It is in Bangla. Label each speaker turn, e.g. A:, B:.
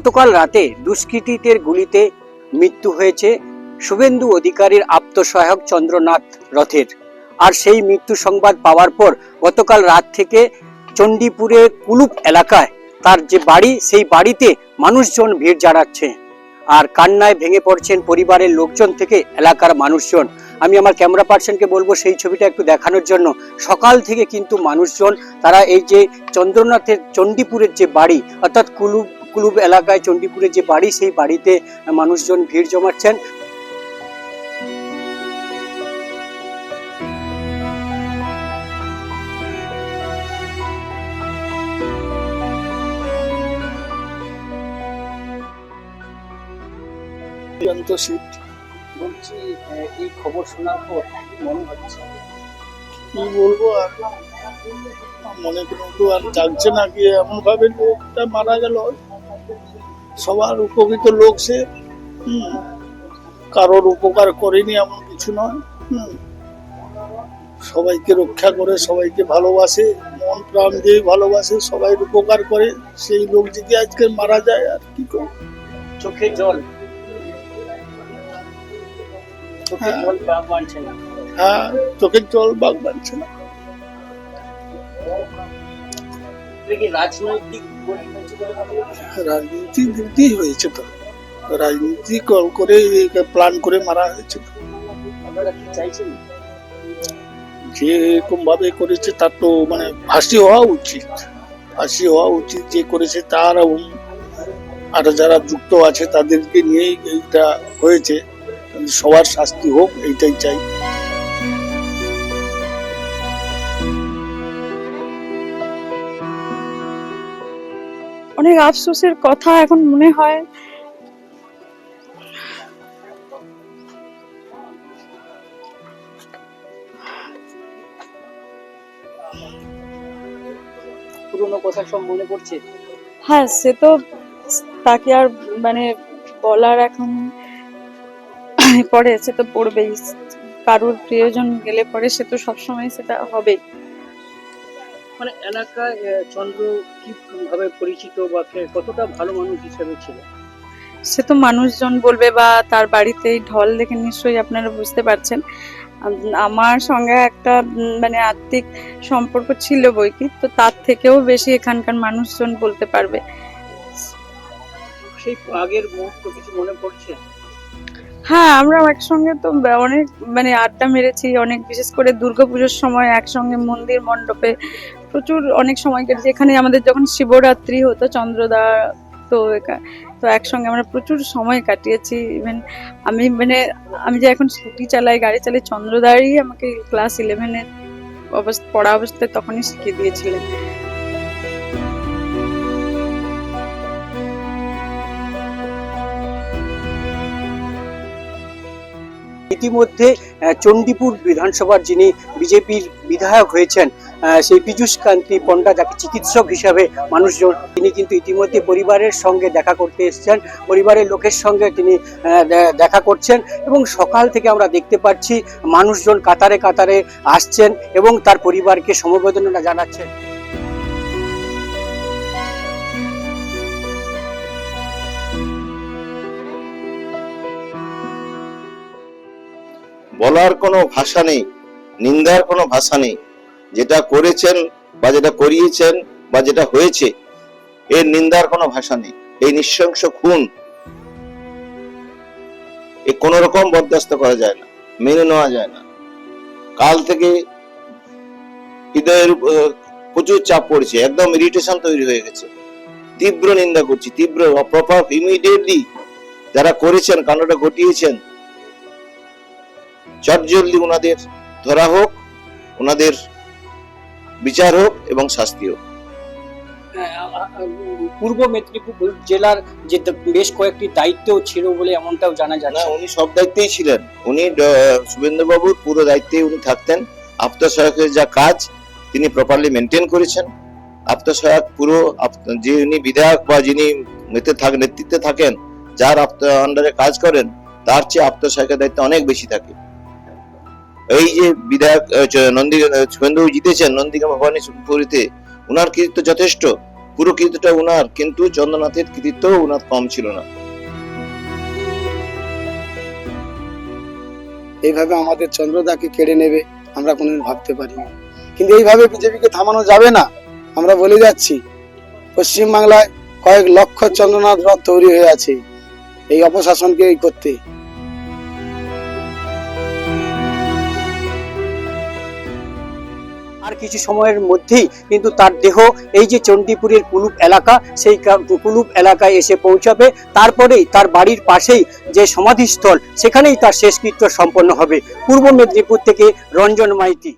A: গতকাল রাতে দুষ্কৃতীদের গুলিতে মৃত্যু হয়েছে শুভেন্দু অধিকারীর আপ্তসহায়ক চন্দ্রনাথ রথের। আর সেই মৃত্যু সংবাদ পাওয়ার পর গতকাল রাত থেকে চণ্ডীপুরে কুলুপ এলাকায় তার যে বাড়ি, সেই বাড়িতে মানুষজন ভিড় জমাচ্ছে আর কান্নায় ভেঙে পড়ছেন পরিবারের লোকজন থেকে এলাকার মানুষজন। আমি আমার ক্যামেরা পার্সনকে বলবো সেই ছবিটা একটু দেখানোর জন্য। সকাল থেকে কিন্তু মানুষজন তারা এই যে চন্দ্রনাথের চণ্ডীপুরের যে বাড়ি অর্থাৎ কুলুপ এলাকায় চণ্ডীপুরের যে বাড়ি, সেই বাড়িতে মানুষজন ভিড় জমাচ্ছেন। বলছি, এই খবর শোনার পর মনে হচ্ছে
B: কি বলবো, আর মনে কোনো আর জাগছে না কি এমন ভাবে লোকটা মারা গেল। সবার উপকৃত লোক সে, কারোর উপকার করেনি এমন কিছু নয়। সবাইকে রক্ষা করে, সবাইকে ভালোবাসে, মন প্রাণ দিয়ে ভালোবাসে, সবাই উপকার করে। সেই লোক যদি আজকে মারা যায় আর কি করব।
A: চোখে জল,
B: হ্যাঁ, চোখের জল বাগ বানছে না। রাজনীতি দিকই হয়েছে, তো রাজনীতি করে প্ল্যান করে মারা হয়েছে। যে এরকম ভাবে করেছে তার তো মানে ফাঁসি হওয়া উচিত, ফাঁসি হওয়া উচিত। যে করেছে তার আর যারা যুক্ত আছে তাদেরকে নিয়েই এইটা হয়েছে। সবার শাস্তি হোক, এইটাই চাই।
C: অনেক আফসোসের কথা এখন মনে হয়।
A: পুরনো কথা সব মনে পড়ছে।
C: হ্যাঁ, সে তো তাকে আর মানে বলার এখন পরে, সে তো পড়বেই। কারোর প্রিয়জন গেলে পরে সে তো সবসময় সেটা হবে।
A: মানে এলাকায় চন্দ্র কি ভাবে পরিচিত বা কতটা ভালো মানুষ হিসেবে ছিল,
C: সে তো মানুষজন বলবে বা তার বাড়িতেই ঢল দেখে নিশ্চয়ই আপনারা বুঝতে পারছেন। আমার সঙ্গে একটা মানে আত্মিক সম্পর্ক ছিল বইকি, তো তার থেকেও বেশি এখানকার মানুষজন বলতে পারবে।
A: সেই আগের মুহূর্ত কিছু মনে পড়ছে?
C: হ্যাঁ, আমরা একসঙ্গে তো অনেক মানে আড্ডা মেরেছি অনেক, বিশেষ করে দুর্গাপুজোর সময় একসঙ্গে মন্দির মণ্ডপে প্রচুর অনেক সময় কেটেছে। এখানে আমাদের যখন শিবরাত্রি হতো চন্দ্রদা, তো একসঙ্গে আমরা প্রচুর সময় কাটিয়েছি। ইভেন আমি যে এখন স্কুটি চালাই, গাড়ি চালাই, চন্দ্রদারই আমাকে ক্লাস 11-এর পড়া অবস্থায় তখনই শিখিয়ে দিয়েছিলেন।
A: ইতিমধ্যে চণ্ডীপুর বিধানসভার যিনি বিজেপির বিধায়ক হয়েছেন, সেই পীযূষ কান্তি পণ্ডা, যাকে চিকিৎসক হিসাবে মানুষজন, তিনি কিন্তু ইতিমধ্যে পরিবারের সঙ্গে দেখা করতে এসেছেন, পরিবারের লোকের সঙ্গে তিনি দেখা করছেন এবং সকাল থেকে আমরা দেখতে পাচ্ছি মানুষজন কাতারে কাতারে আসছেন এবং তার পরিবারকে সমবেদনা জানাচ্ছেন।
D: বলার কোনো ভাষা নেই, নিন্দার কোনো ভাষা নেই। যেটা করেছেন বা যেটা করিয়েছেন বা যেটা হয়েছে, এর নিন্দার কোনো ভাষা নেই। এই নৃশংস খুন এ কোন রকম বরদাস্ত করা যায় না, মেনে নেওয়া যায় না। কাল থেকে হৃদয়ের প্রচুর চাপ পড়ছে, একদম ইরিটেশন তৈরি হয়ে গেছে। তীব্র নিন্দা করছি, তীব্র প্রপার ইমিডিয়েটলি যারা করেছেন, কাণ্ডটা ঘটিয়েছেন, চটজলদি ওনাদের ধরা হোক, ওনাদের বিচার হোক এবং শাস্তি হোক।
A: পূর্ব মেদিনীপুর জেলার যে বেশ কয়েকটি দায়িত্বও ছিল বলে এমনটাও জানা যায়।
D: না, উনি সব দায়িত্বেই ছিলেন। উনি শুভেন্দু বাবুর পুরো দায়িত্বে উনি থাকতেন। আপ্তসহায়কের যা কাজ তিনি প্রপারলি মেনটেন করেছেন। আপ্তসহায়ক পুরো যে উনি বিধায়ক বা যিনি নেতৃত্বে থাকেন, যার আন্ডারে কাজ করেন, তার চেয়ে আপ্তসহায়কের দায়িত্ব অনেক বেশি থাকে। এই যে বিধায়ক শুভেন্দু জিতেছেন নন্দীগ্রাম ভবানীপুরিতে, উনার কৃতিত্ব যথেষ্ট। পুরো কৃতিত্বটা উনার, কিন্তু চন্দ্রনাথের কৃতিত্ব উনার কম ছিল না।
E: এইভাবে আমাদের চন্দ্রদাকে কেড়ে নেবে আমরা কোনোদিন ভাবতে পারিনি, কিন্তু এইভাবে বিজেপিকে থামানো যাবে না। আমরা বলে যাচ্ছি, পশ্চিমবাংলায় কয়েক লক্ষ চন্দ্রনাথ রথ তৈরি হয়ে আছে এই অপশাসনকে করতে।
A: আর কিছু সময়ের মধ্যেই কিন্তু তার দেহ এই যে চণ্ডীপুরের কুলুপ এলাকা, সেই কুলুপ এলাকায় এসে পৌঁছাবে। তারপরেই তার বাড়ির পাশেই যে সমাধিস্থল, সেখানেই তার শেষকৃত্য সম্পন্ন হবে। পূর্ব মেদিনীপুর থেকে রঞ্জন মাইতি।